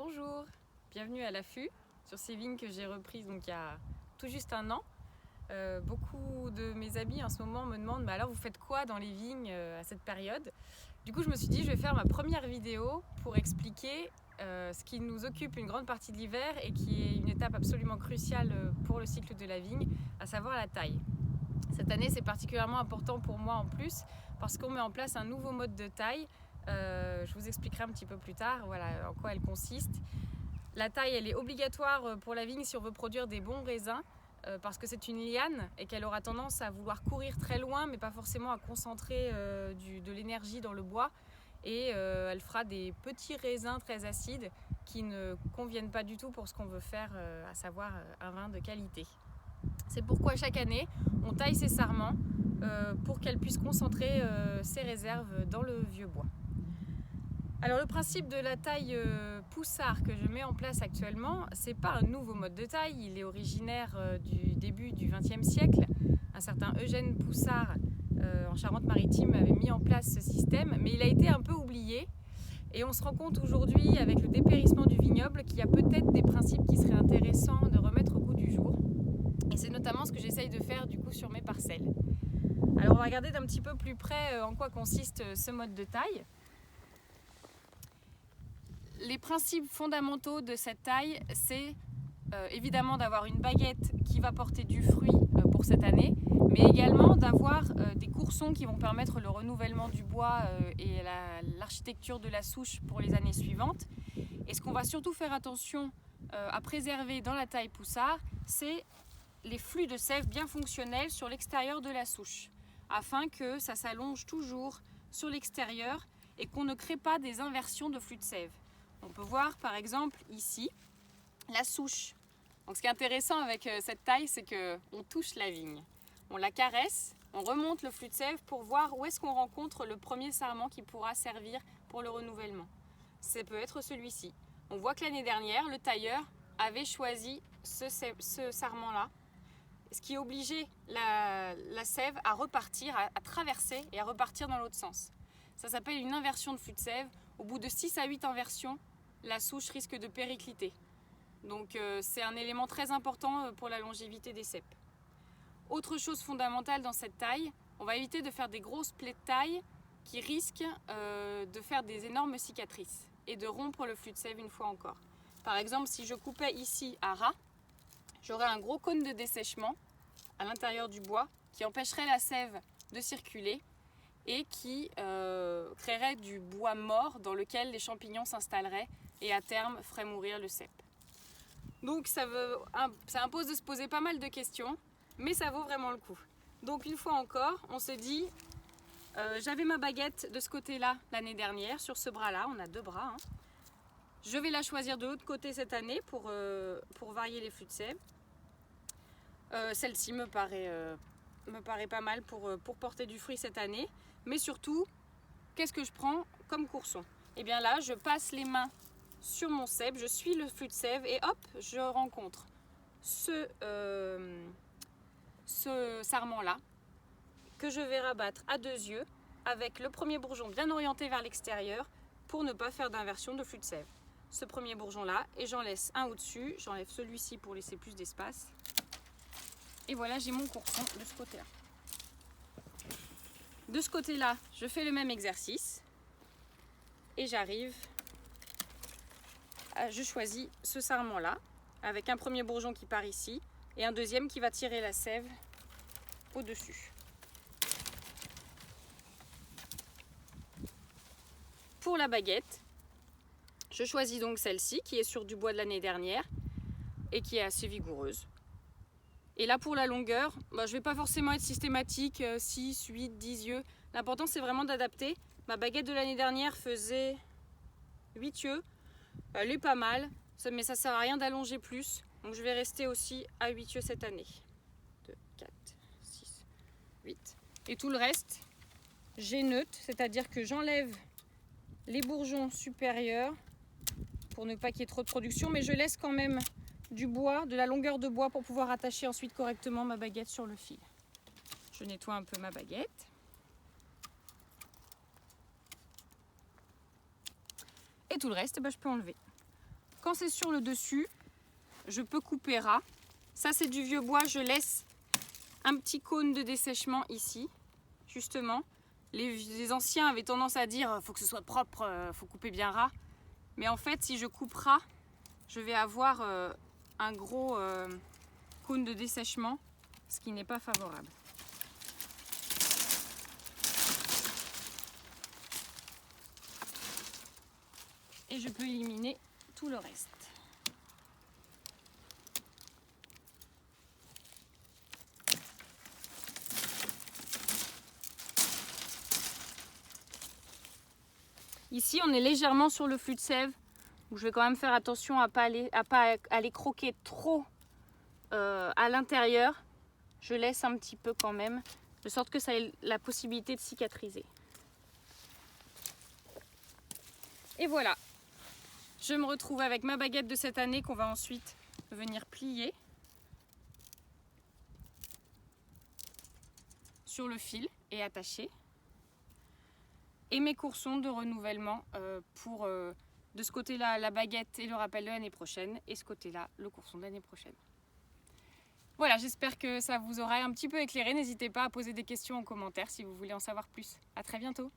Bonjour, bienvenue à l'affût sur ces vignes que j'ai reprises donc il y a tout juste un an. Beaucoup de mes amis en ce moment me demandent mais alors vous faites quoi dans les vignes à cette période? Du coup je me suis dit je vais faire ma première vidéo pour expliquer ce qui nous occupe une grande partie de l'hiver et qui est une étape absolument cruciale pour le cycle de la vigne, à savoir la taille. Cette année c'est particulièrement important pour moi en plus parce qu'on met en place un nouveau mode de taille. Je vous expliquerai un petit peu plus tard en quoi elle consiste. La taille elle est obligatoire pour la vigne si on veut produire des bons raisins parce que c'est une liane et qu'elle aura tendance à vouloir courir très loin mais pas forcément à concentrer de l'énergie dans le bois et elle fera des petits raisins très acides qui ne conviennent pas du tout pour ce qu'on veut faire, à savoir un vin de qualité. C'est pourquoi chaque année on taille ces sarments pour qu'elle puisse concentrer ses réserves dans le vieux bois. Alors le principe de la taille poussard que je mets en place actuellement, c'est pas un nouveau mode de taille, il est originaire du début du XXe siècle. Un certain Eugène Poussard en Charente-Maritime avait mis en place ce système, mais il a été un peu oublié. Et on se rend compte aujourd'hui, avec le dépérissement du vignoble, qu'il y a peut-être des principes qui seraient intéressants de remettre au goût du jour. Et c'est notamment ce que j'essaye de faire du coup sur mes parcelles. Alors on va regarder d'un petit peu plus près en quoi consiste ce mode de taille. Les principes fondamentaux de cette taille, c'est évidemment d'avoir une baguette qui va porter du fruit pour cette année, mais également d'avoir des coursons qui vont permettre le renouvellement du bois et l'architecture de la souche pour les années suivantes. Et ce qu'on va surtout faire attention à préserver dans la taille poussard, c'est les flux de sève bien fonctionnels sur l'extérieur de la souche, afin que ça s'allonge toujours sur l'extérieur et qu'on ne crée pas des inversions de flux de sève. On peut voir par exemple ici la souche. Donc ce qui est intéressant avec cette taille, c'est qu'on touche la vigne, on la caresse, on remonte le flux de sève pour voir où est-ce qu'on rencontre le premier sarment qui pourra servir pour le renouvellement. Ça peut être celui-ci. On voit que l'année dernière, le tailleur avait choisi ce sarment-là, ce qui obligeait la sève à repartir, à traverser et à repartir dans l'autre sens. Ça s'appelle une inversion de flux de sève. Au bout de 6 à 8 inversions, la souche risque de péricliter. Donc c'est un élément très important pour la longévité des cèpes. Autre chose fondamentale dans cette taille, on va éviter de faire des grosses plaies de taille qui risquent de faire des énormes cicatrices et de rompre le flux de sève une fois encore. Par exemple, si je coupais ici à ras, j'aurais un gros cône de dessèchement à l'intérieur du bois qui empêcherait la sève de circuler et qui créerait du bois mort dans lequel les champignons s'installeraient et à terme ferait mourir le cèpe. Donc ça impose de se poser pas mal de questions, mais ça vaut vraiment le coup. Donc une fois encore, on se dit, j'avais ma baguette de ce côté-là l'année dernière, sur ce bras-là, on a 2 bras. Je vais la choisir de l'autre côté cette année pour varier les flux de sève. Celle-ci me paraît pas mal pour porter du fruit cette année. Mais surtout, qu'est-ce que je prends comme courson? Et bien là, je passe les mains sur mon cèpe, je suis le flux de sève et hop, je rencontre ce sarment-là que je vais rabattre à 2 yeux avec le premier bourgeon bien orienté vers l'extérieur pour ne pas faire d'inversion de flux de sève. Ce premier bourgeon-là, et j'en laisse un au-dessus, j'enlève celui-ci pour laisser plus d'espace. Et voilà, j'ai mon courson de ce côté-là. De ce côté-là, je fais le même exercice et je choisis ce sarment-là avec un premier bourgeon qui part ici et un deuxième qui va tirer la sève au-dessus. Pour la baguette, je choisis donc celle-ci qui est sur du bois de l'année dernière et qui est assez vigoureuse. Et là pour la longueur, je ne vais pas forcément être systématique, 6, 8, 10 yeux. L'important c'est vraiment d'adapter. Ma baguette de l'année dernière faisait 8 yeux. Elle est pas mal, mais ça ne sert à rien d'allonger plus. Donc je vais rester aussi à 8 yeux cette année. 2, 4, 6, 8. Et tout le reste, j'éneute, c'est-à-dire que j'enlève les bourgeons supérieurs pour ne pas qu'il y ait trop de production, mais je laisse quand même du bois, de la longueur de bois pour pouvoir attacher ensuite correctement ma baguette sur le fil. Je nettoie un peu ma baguette. Et tout le reste, je peux enlever. quand c'est sur le dessus, je peux couper ras. Ça c'est du vieux bois, je laisse un petit cône de dessèchement ici, justement. Les anciens avaient tendance à dire faut que ce soit propre, faut couper bien ras. Mais en fait, si je coupe ras, je vais avoir un gros cône de dessèchement, ce qui n'est pas favorable. Et je peux éliminer tout le reste. Ici, on est légèrement sur le flux de sève, où je vais quand même faire attention à ne pas aller croquer trop à l'intérieur. Je laisse un petit peu quand même, de sorte que ça ait la possibilité de cicatriser. Et voilà, je me retrouve avec ma baguette de cette année qu'on va ensuite venir plier sur le fil et attacher. Et mes coursons de renouvellement pour de ce côté-là la baguette et le rappel de l'année prochaine, et ce côté-là le courson de l'année prochaine. Voilà, j'espère que ça vous aura un petit peu éclairé. N'hésitez pas à poser des questions en commentaire si vous voulez en savoir plus. À très bientôt.